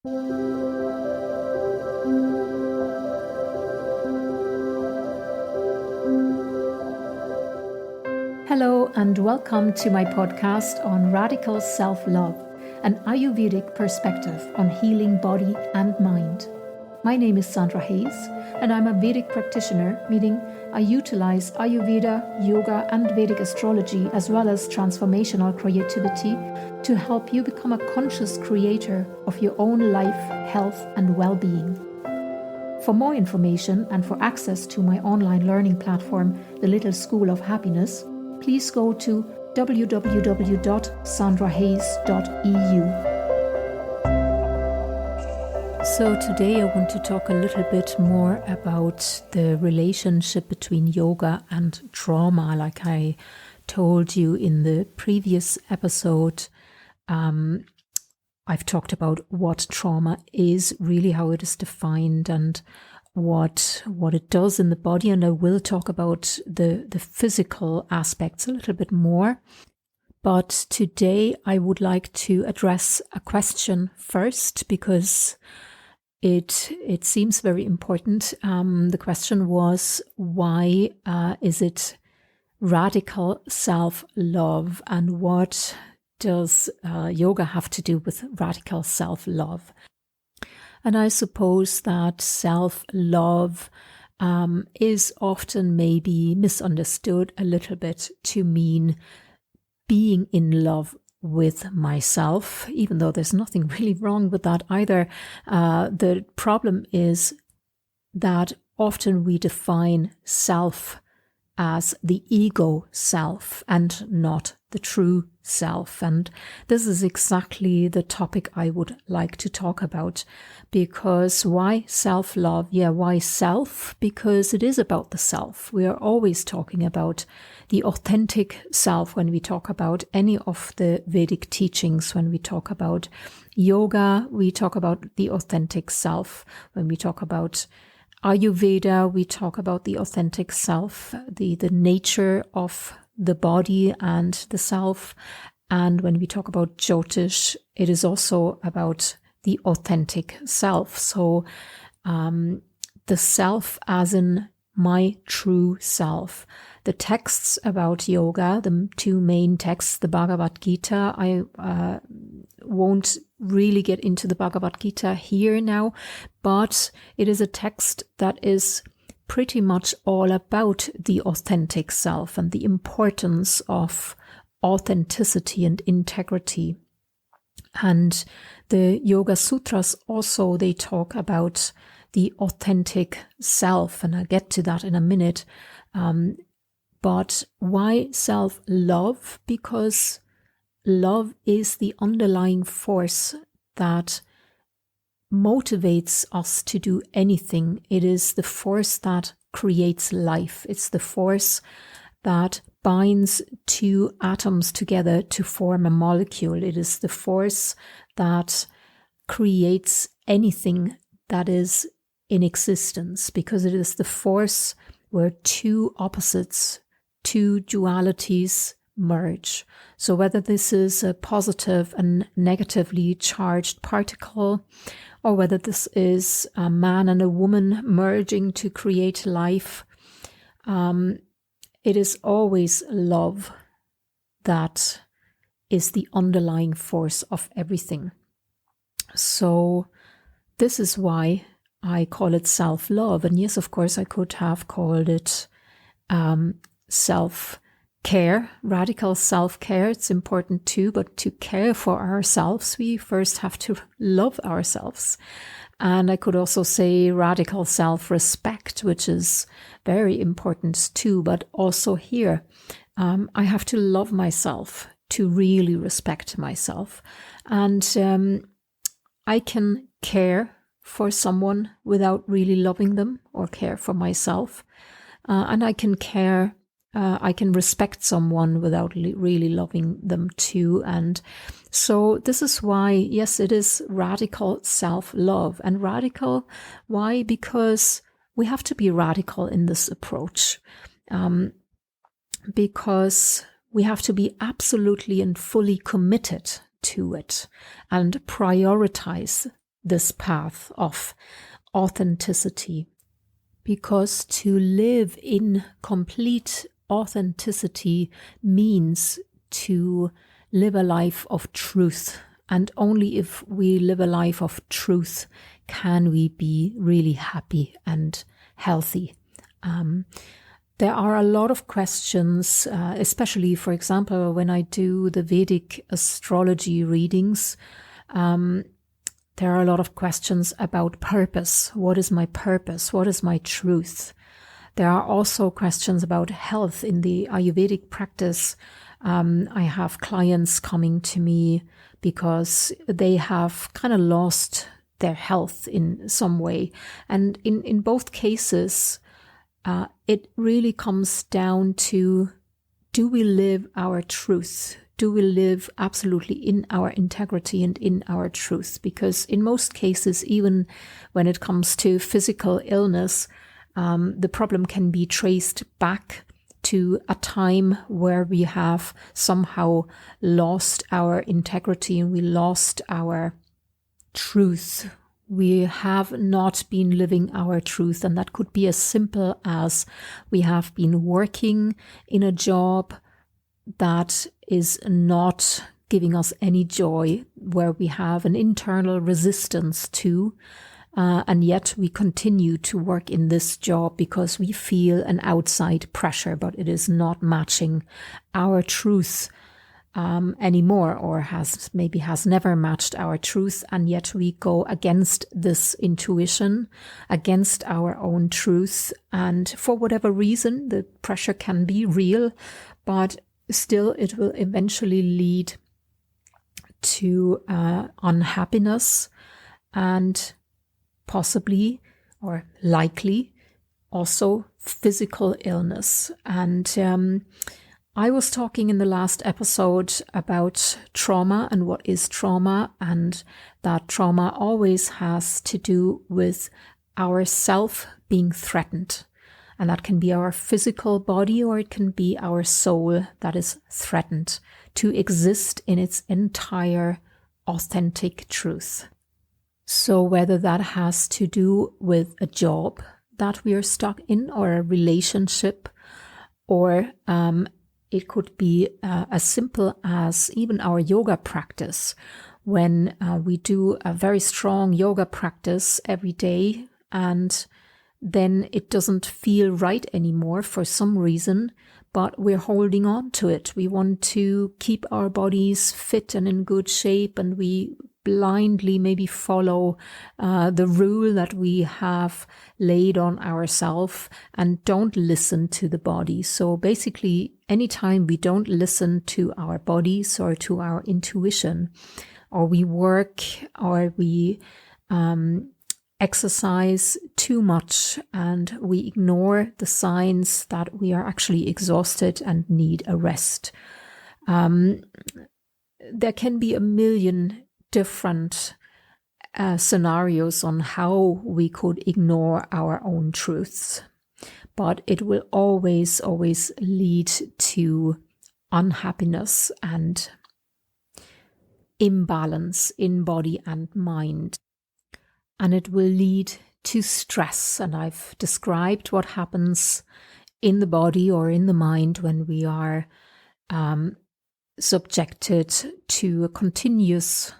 Hello and welcome to my podcast on radical self-love, an Ayurvedic perspective on healing body and mind. My name is Sandra Hayes and I'm a Vedic practitioner, meaning I utilize Ayurveda, yoga and Vedic astrology as well as transformational creativity to help you become a conscious creator of your own life, health and well-being. For more information and for access to my online learning platform, The Little School of Happiness, please go to www.sandrahayes.eu. So today I want to talk a little bit more about the relationship between yoga and trauma. Like I told you in the previous episode, I've talked about what trauma is, really how it is defined and what it does in the body, and I will talk about the physical aspects a little bit more. But today I would like to address a question first because it seems very important. The question was, why is it radical self-love, and what does yoga have to do with radical self-love? And I suppose that self-love is often maybe misunderstood a little bit to mean being in love with myself, even though there's nothing really wrong with that either. The problem is that often we define self as the ego self and not the true self. And this is exactly the topic I would like to talk about. Because why self-love? Yeah, why self? Because it is about the self. We are always talking about the authentic self when we talk about any of the Vedic teachings. When we talk about yoga, we talk about the authentic self. When we talk about Ayurveda, we talk about the authentic self, the nature of the body and the self. And when we talk about Jyotish, it is also about the authentic self. So the self as in my true self. The texts about yoga, the two main texts, the Bhagavad Gita, I won't really get into the Bhagavad Gita here now, but it is a text that is pretty much all about the authentic self and the importance of authenticity and integrity. And the Yoga Sutras also, they talk about the authentic self, and I'll get to that in a minute. But why self-love? Because love is the underlying force that motivates us to do anything. It is the force that creates life. It's the force that binds two atoms together to form a molecule. It is the force that creates anything that is in existence, because it is the force where two opposites, two dualities merge. So whether this is a positive and negatively charged particle, or whether this is a man and a woman merging to create life, it is always love that is the underlying force of everything. So this is why I call it self-love. And yes, of course, I could have called it self-care, radical self-care. It's important too, but to care for ourselves, we first have to love ourselves. And I could also say radical self-respect, which is very important too, but also here, I have to love myself to really respect myself. And I can care for someone without really loving them, or care for myself. And I can respect someone without really loving them too. And so this is why, yes, it is radical self-love. And radical, why? Because we have to be radical in this approach. Because we have to be absolutely and fully committed to it and prioritize this path of authenticity. Because to live in complete authenticity means to live a life of truth. And only if we live a life of truth can we be really happy and healthy. There are a lot of questions, especially, for example, when I do the Vedic astrology readings, there are a lot of questions about purpose. What is my purpose? What is my truth? There are also questions about health in the Ayurvedic practice. I have clients coming to me because they have kind of lost their health in some way. And in both cases, it really comes down to, do we live our truth? Do we live absolutely in our integrity and in our truth? Because in most cases, even when it comes to physical illness, the problem can be traced back to a time where we have somehow lost our integrity and we lost our truth. We have not been living our truth, and that could be as simple as we have been working in a job that is not giving us any joy, where we have an internal resistance to, and yet we continue to work in this job because we feel an outside pressure, but it is not matching our truth anymore, or has never matched our truth, and yet we go against this intuition, against our own truth, and for whatever reason, the pressure can be real, but still it will eventually lead to unhappiness and possibly or likely also physical illness. And I was talking in the last episode about trauma and what is trauma, and that trauma always has to do with our self being threatened. And that can be our physical body, or it can be our soul that is threatened to exist in its entire authentic truth. So whether that has to do with a job that we are stuck in, or a relationship, or it could be as simple as even our yoga practice. When we do a very strong yoga practice every day, and then it doesn't feel right anymore for some reason, but we're holding on to it. We want to keep our bodies fit and in good shape, and we blindly maybe follow the rule that we have laid on ourselves and don't listen to the body. So basically, anytime we don't listen to our bodies or to our intuition, or we work or we exercise too much and we ignore the signs that we are actually exhausted and need a rest. There can be a million different scenarios on how we could ignore our own truths, but it will always lead to unhappiness and imbalance in body and mind. And it will lead to stress. And I've described what happens in the body or in the mind when we are subjected to a continuous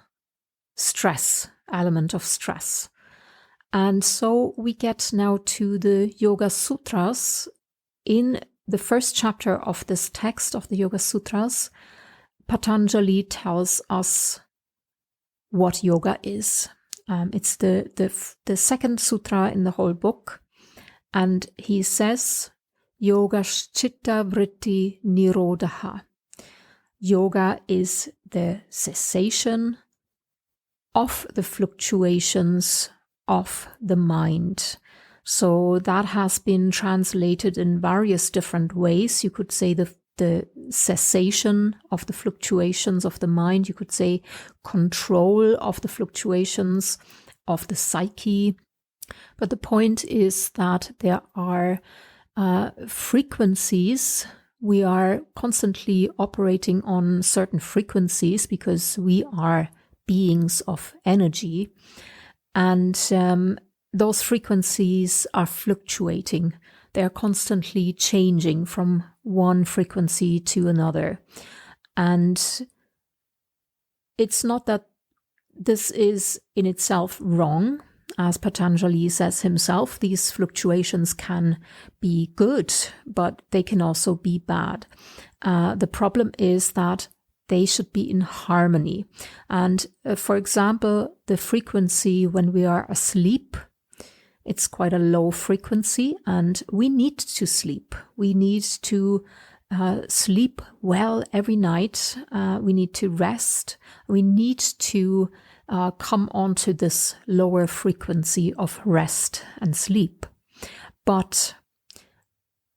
element of stress. And so we get now to the Yoga Sutras. In the first chapter of this text of the Yoga Sutras, Patanjali tells us what yoga is. It's the second sutra in the whole book, and he says, Yoga Chitta Vritti Nirodha. Yoga is the cessation of the fluctuations of the mind. So that has been translated in various different ways. You could say the cessation of the fluctuations of the mind. You could say control of the fluctuations of the psyche. But the point is that there are frequencies. We are constantly operating on certain frequencies because we are beings of energy. And those frequencies are fluctuating. They're constantly changing from one frequency to another. And it's not that this is in itself wrong. As Patanjali says himself, these fluctuations can be good, but they can also be bad. The problem is that they should be in harmony. And for example, the frequency when we are asleep, it's quite a low frequency, and we need to sleep. We need to sleep well every night. We need to rest. We need to come onto this lower frequency of rest and sleep. But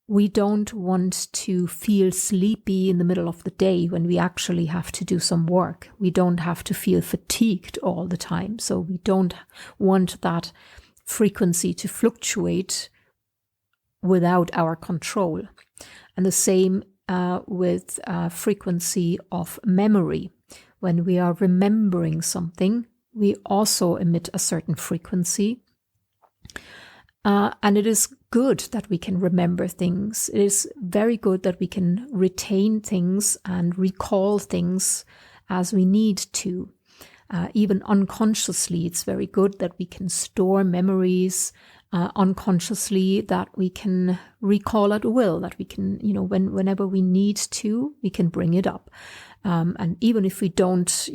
we don't want to feel sleepy in the middle of the day when we actually have to do some work. We don't have to feel fatigued all the time. So we don't want that frequency to fluctuate without our control. And the same with frequency of memory. When we are remembering something, we also emit a certain frequency. And it is good that we can remember things. It is very good that we can retain things and recall things as we need to. Even unconsciously, it's very good that we can store memories unconsciously, that we can recall at will, that we can, whenever we need to, we can bring it up. And even if we don't,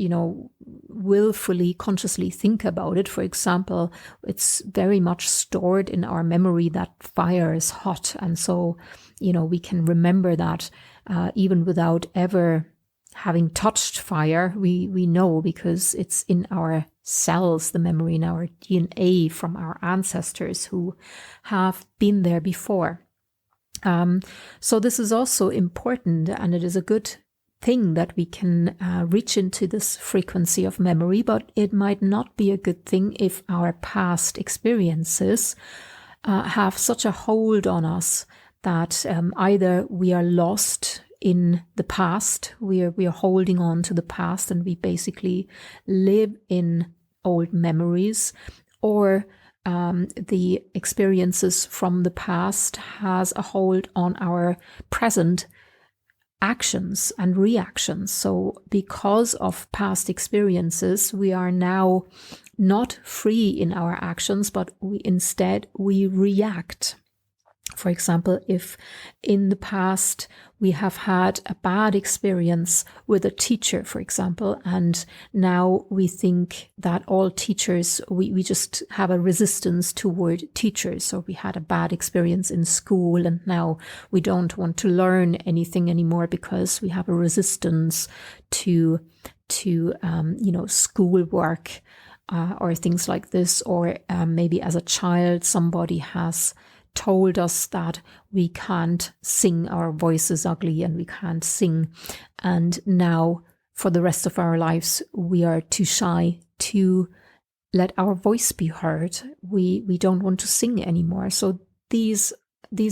willfully, consciously think about it, for example, it's very much stored in our memory that fire is hot. And so, we can remember that even without ever having touched fire, we know, because it's in our cells, the memory in our DNA from our ancestors who have been there before. So this is also important, and it is a good thing that we can reach into this frequency of memory, but it might not be a good thing if our past experiences have such a hold on us that either we are lost in the past, we are holding on to the past, and we basically live in old memories, or the experiences from the past has a hold on our present actions and reactions. So because of past experiences, we are now not free in our actions, but instead we react. For example, if in the past we have had a bad experience with a teacher, for example, and now we think that all teachers, we just have a resistance toward teachers. So we had a bad experience in school, and now we don't want to learn anything anymore because we have a resistance to schoolwork or things like this. Or maybe as a child, somebody has told us that we can't sing, our voice is ugly and we can't sing. And now for the rest of our lives, we are too shy to let our voice be heard. We don't want to sing anymore. So these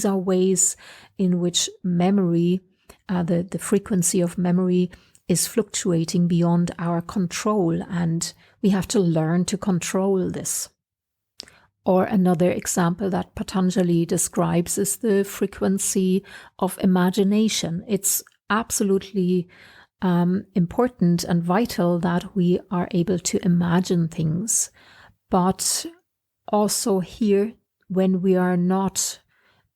are ways in which memory, the frequency of memory is fluctuating beyond our control, and we have to learn to control this. Or another example that Patanjali describes is the frequency of imagination. It's absolutely important and vital that we are able to imagine things. But also here, when we are not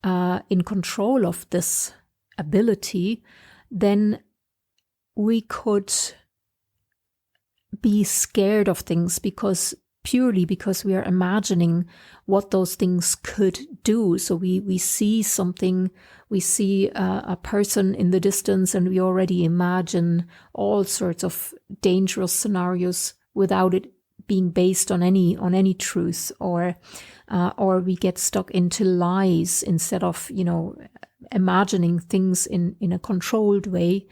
in control of this ability, then we could be scared of things purely because we are imagining what those things could do. So we see something, we see a person in the distance, and we already imagine all sorts of dangerous scenarios without it being based on any truth, or we get stuck into lies instead of imagining things in a controlled way,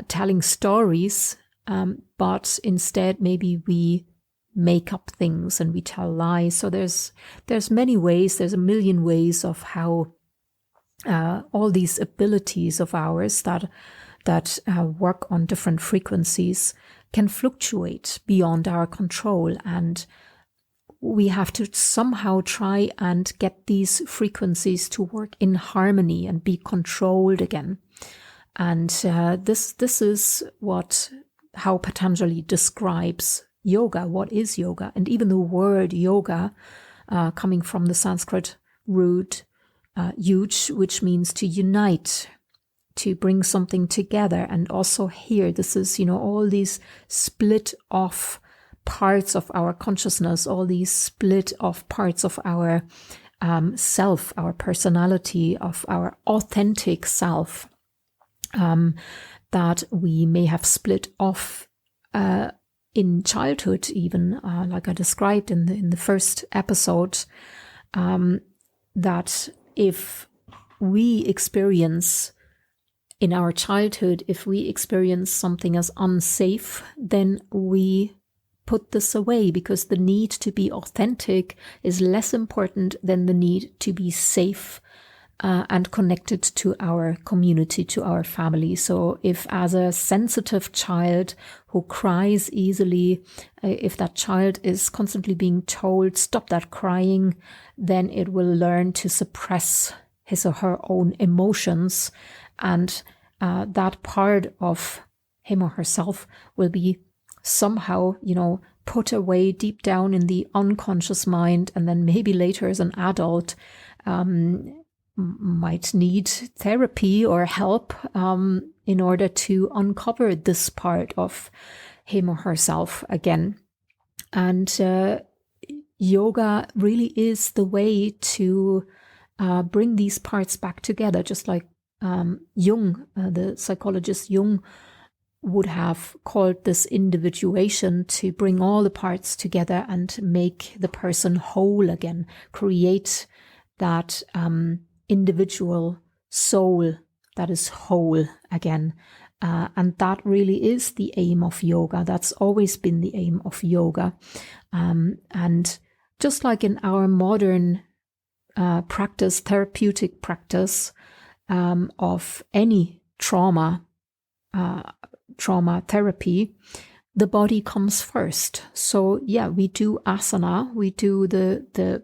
telling stories, but instead maybe we make up things and we tell lies. So there's many ways, there's a million ways of how all these abilities of ours that work on different frequencies can fluctuate beyond our control. And we have to somehow try and get these frequencies to work in harmony and be controlled again. And this is how Patanjali describes yoga. What is yoga? And even the word yoga, coming from the Sanskrit root yuj, which means to unite, to bring something together. And also here, this is, all these split off parts of our consciousness, all these split off parts of our self, our personality, of our authentic self, that we may have split off in childhood, even like I described in the first episode, that if we experience in our childhood, if we experience something as unsafe, then we put this away, because the need to be authentic is less important than the need to be safe and connected to our community, to our family. So if as a sensitive child who cries easily, if that child is constantly being told, stop that crying, then it will learn to suppress his or her own emotions. And that part of him or herself will be somehow, put away deep down in the unconscious mind. And then maybe later as an adult, might need therapy or help in order to uncover this part of him or herself again. And yoga really is the way to bring these parts back together, just like Jung, the psychologist Jung, would have called this individuation, to bring all the parts together and make the person whole again, create that individual soul that is whole again. And that really is the aim of yoga. That's always been the aim of yoga. And just like in our modern practice, therapeutic practice of any trauma therapy, the body comes first. So yeah, we do asana, we do the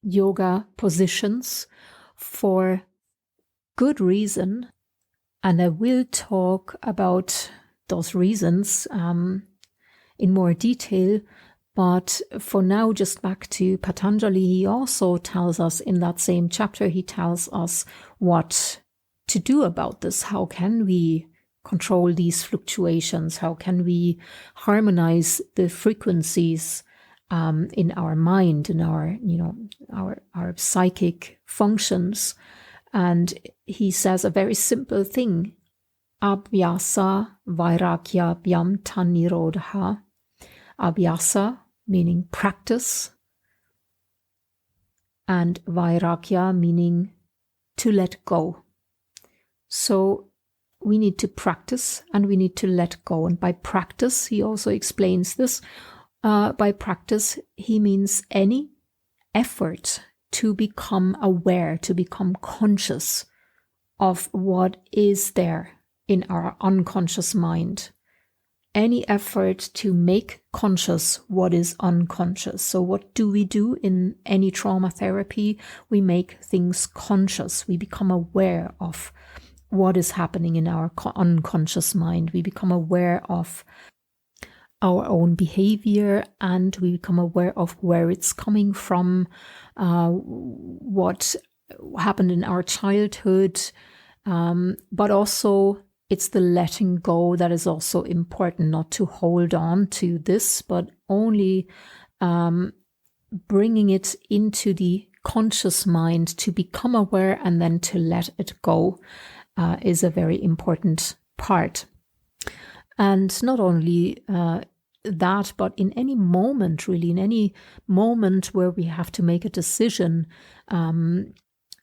yoga positions for good reason. And I will talk about those reasons in more detail. But for now, just back to Patanjali, he also tells us in that same chapter, he tells us what to do about this. How can we control these fluctuations? How can we harmonize the frequencies in our mind, in our, our psychic functions? And he says a very simple thing: Abhyasa vairagya bhyam tanirodha. Abhyasa meaning practice, and vairagya meaning to let go. So we need to practice and we need to let go. And by practice, he also explains this. By practice, he means any effort to become aware, to become conscious of what is there in our unconscious mind. Any effort to make conscious what is unconscious. So what do we do in any trauma therapy? We make things conscious. We become aware of what is happening in our unconscious mind. We become aware of our own behavior, and we become aware of where it's coming from, what happened in our childhood, but also it's the letting go that is also important, not to hold on to this, but only bringing it into the conscious mind to become aware and then to let it go is a very important part. And not only that, but in any moment, really, in any moment where we have to make a decision, and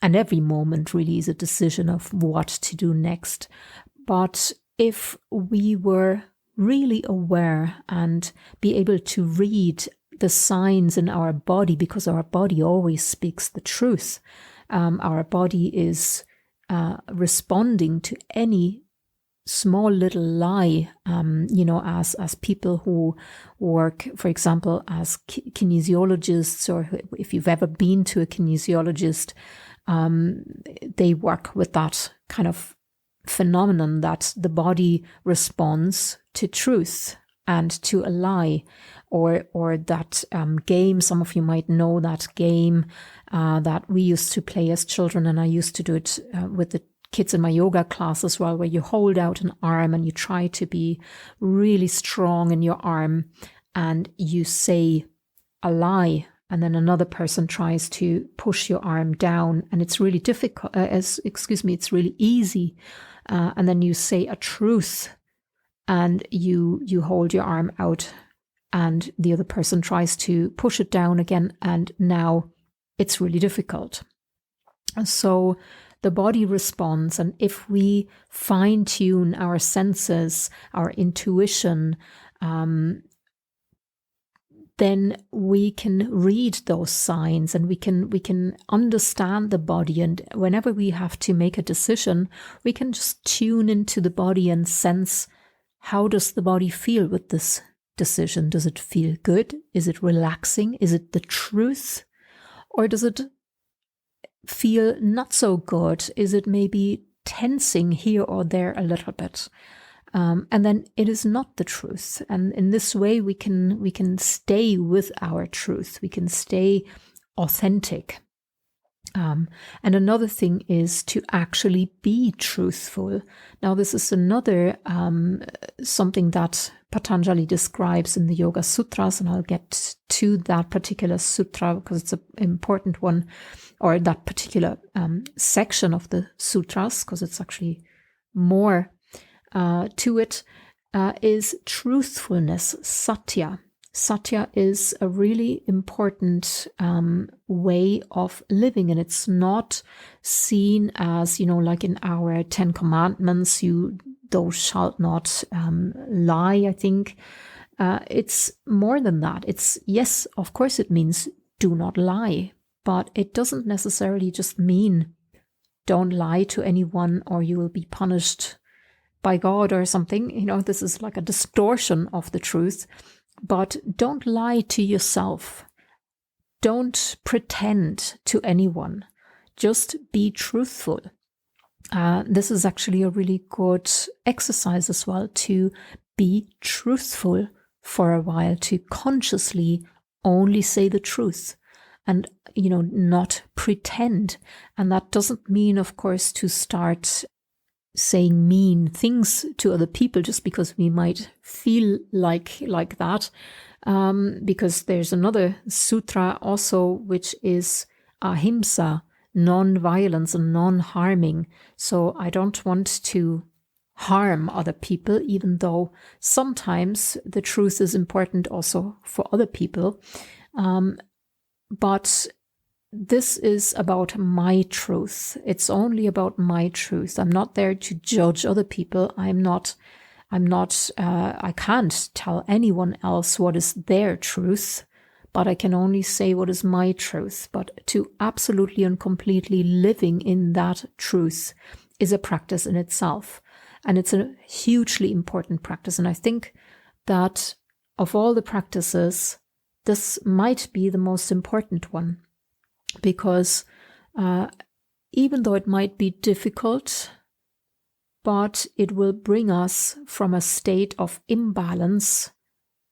every moment really is a decision of what to do next. But if we were really aware and be able to read the signs in our body, because our body always speaks the truth, our body is responding to any small little lie, as people who work, for example, as kinesiologists, or if you've ever been to a kinesiologist, they work with that kind of phenomenon that the body responds to truth and to a lie, or that game. Some of you might know that game that we used to play as children, and I used to do it with the kids in my yoga class as well, where you hold out an arm and you try to be really strong in your arm, and you say a lie, and then another person tries to push your arm down, and it's really difficult. It's really easy, and then you say a truth, and you hold your arm out, and the other person tries to push it down again, and now it's really difficult. So the body responds, and if we fine-tune our senses, our intuition, then we can read those signs, and we can understand the body. And whenever we have to make a decision, we can just tune into the body and sense, how does the body feel with this decision? Does it feel good? Is it relaxing? Is it the truth? Or does it feel not so good? Is it maybe tensing here or there a little bit? And then it is not the truth. And in this way, we can stay with our truth. We can stay authentic. And another thing is to actually be truthful. Now, this is another something that Patanjali describes in the Yoga Sutras, and I'll get to that particular sutra because it's an important one, or that particular section of the sutras, because it's actually more to it, is truthfulness, satya. Satya is a really important way of living, and it's not seen as, like in our 10 commandments, thou shalt not lie, I think. It's more than that. It's, yes, of course it means do not lie, but it doesn't necessarily just mean don't lie to anyone or you will be punished by God or something. This is like a distortion of the truth. But don't lie to yourself. Don't pretend to anyone. Just be truthful. This is actually a really good exercise as well, to be truthful for a while, to consciously only say the truth and, not pretend. And that doesn't mean, of course, to start saying mean things to other people just because we might feel like that, because there's another sutra also, which is ahimsa, non-violence and non-harming. So I don't want to harm other people, even though sometimes the truth is important also for other people. But this is about my truth. It's only about my truth. I'm not there to judge other people. I can't tell anyone else what is their truth, but I can only say what is my truth. But to absolutely and completely living in that truth is a practice in itself. And it's a hugely important practice. And I think that of all the practices, this might be the most important one. Because even though it might be difficult, but it will bring us from a state of imbalance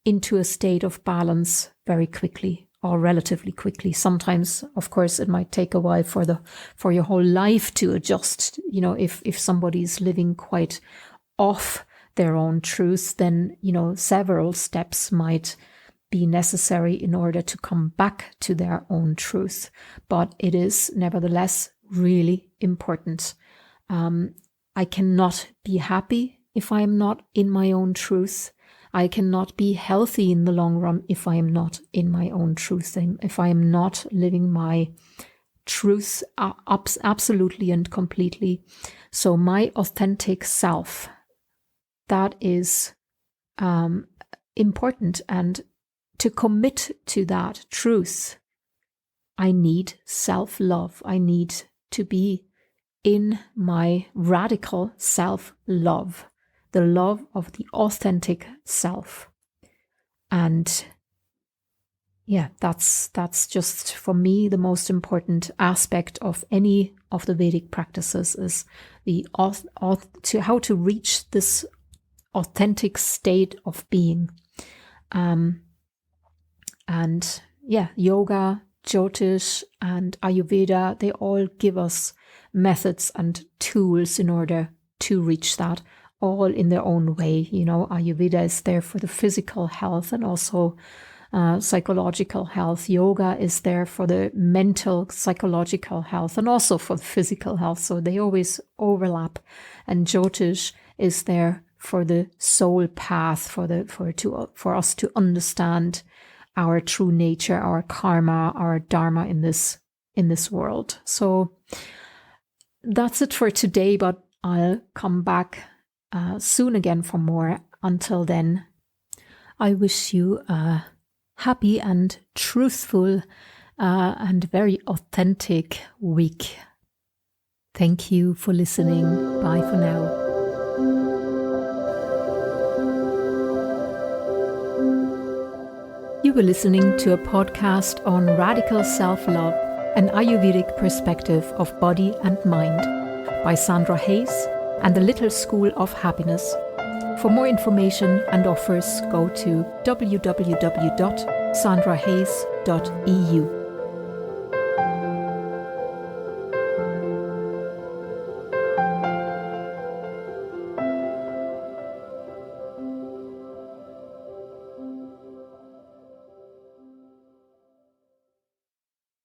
into a state of balance very quickly, or relatively quickly. Sometimes, of course, it might take a while for your whole life to adjust. If somebody's living quite off their own truth, then several steps might be necessary in order to come back to their own truth. But it is nevertheless really important. I cannot be happy if I am not in my own truth. I cannot be healthy in the long run if I am not in my own truth, if I am not living my truth absolutely and completely. So my authentic self, that is important. And to commit to that truth, I need self-love. I need to be in my radical self-love. the love of the authentic self. And yeah, that's just for me the most important aspect of any of the Vedic practices, is the how to reach this authentic state of being. And yeah, yoga, Jyotish, and Ayurveda, they all give us methods and tools in order to reach that, all in their own way. Ayurveda is there for the physical health and also psychological health. Yoga is there for the mental, psychological health and also for the physical health. So they always overlap. And Jyotish is there for the soul path, for us to understand our true nature, our karma, our dharma in this world. So that's it for today, but I'll come back soon again for more. Until then, I wish you a happy and truthful and very authentic week. Thank you for listening. Bye for now. You were listening to a podcast on radical self-love, an Ayurvedic perspective of body and mind by Sandra Hayes and the Little School of Happiness. For more information and offers, go to www.sandrahayes.eu.